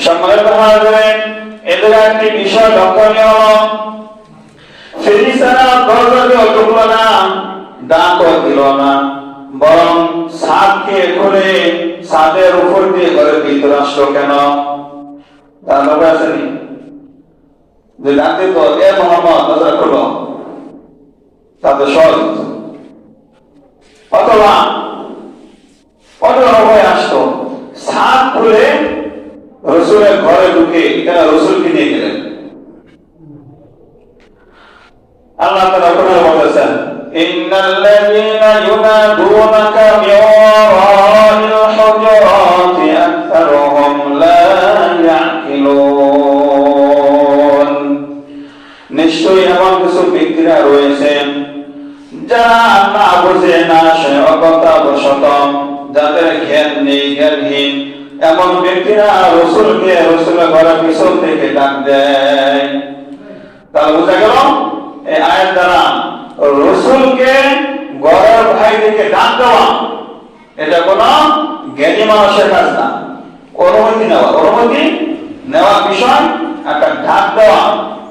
সম্মানিত হাজিরিন, এদের একটি বিষয় লক্ষণীয় হলো ফেরেশতারা দরজাকে খুলল না, ডাকও দিল না, বরং ছাদকে খুলে ছাদের উপর দিয়ে ঘরের ভিতরে আসলো। কেন? তার লোক আসেনি যে ডাক দিত, এ মোহাম্মদ দরজা খুলো, তাদের সহজ। অথবা হয়ে আসতো, ছাদ খুলে রসুলের ঘরে ঢুকে তারা রসুলকে নিয়ে গেলেন। আল্লাহ তাআলা কোরআনে বলেছেন, ইন্নাল্লাযীনা ইউনাদুনাকা মিন ওয়ারাইল হুজুরাতি আকসারুহুম লা ইয়াকিলুন। নিশ্চয়ই এমন কিছু ব্যক্তিরা রয়েছেন যারা না বুঝে না সে অজ্ঞতাবশত, যাদের জ্ঞান নেই, জ্ঞানহীন এমন ব্যক্তিরা রসুলকে রসুলের ঘরের পিছন থেকে ডাক দেয়। তাহলে বোঝা গেল এই আয়াত দ্বারা রসুলকে ঘরের ভাই থেকে ডাক দেওয়া এটা কোন জ্ঞানী মানুষের কাজ না। অনুমতি নেওয়া বিষয়, একটা ডাক দেওয়া,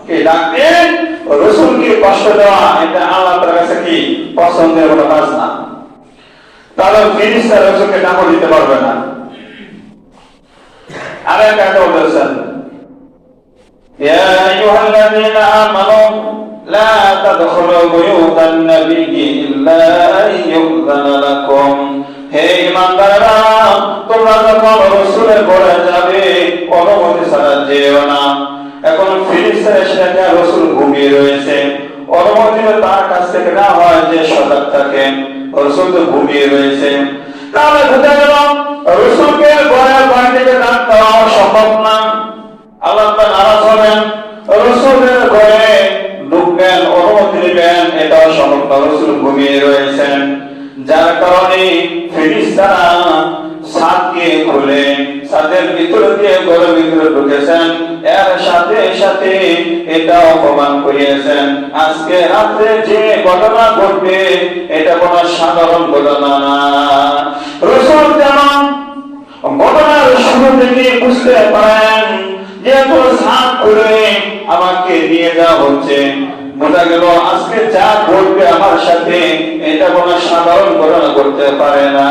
কে ডাক দিয়ে রসুলকে কষ্ট দেওয়া, এটা আল্লাহ তাআলার কাছে কি পছন্দের কোনো কাজ না। তাহলে ফেরেশতারা রসুলকে ডাকও দিতে পারবে না। আরেক আয়াতে বলেছেন, ইয়া আইয়ুহাল্লাযীনা আমানু লা তাদখুলু বুয়ুতান নাবিয়্যি ইল্লা আইয়ুযানা লাকুম। হে ঈমানদাররা, তোমরা যখন রাসূলের ঘরে যাবে অনুমতি ছাড়া যেও না। এখন ফেরেশতারা সেটা রাসূল ঘুমিয়ে রয়েছে, অনুমতি তার কাছ থেকে না হয় যে সজাগ থাকে, রাসূল তো ঘুমিয়ে রয়েছে। তাহলে বোঝা গেল রাসূলকে ঘরের বাইরে থেকে ডাক দেওয়া সম্ভব না। আল্লাহ তাআলা নারাজ হবেন, রাসূলের ঘরে ঢুকবেন, অনুমতি নেবেন, এটাও সম্ভব না, রাসূল ঘুমিয়ে রয়েছেন। যার কারণে ফেরেশতারা ছাদকে খুলে ছাদের ভিতর দিয়ে ঘরের ভিতরে ঢুকেছেন। এর সাথে সাথে এটাও প্রমাণ করিয়েছেন আজকে রাতে যে ঘটনা ঘটবে এটা কোনো সাধারণ ঘটনা না। রাসূল যেমন ঘটনার শুরু থেকে বুঝতে পারেন যে ছাদ খুলে আমাকে নিয়ে যাওয়া হচ্ছে, বোঝা গেল আজকে যা ঘটবে আমার সাথে এটা কোনো সাধারণ ঘটনা ঘটতে পারে না।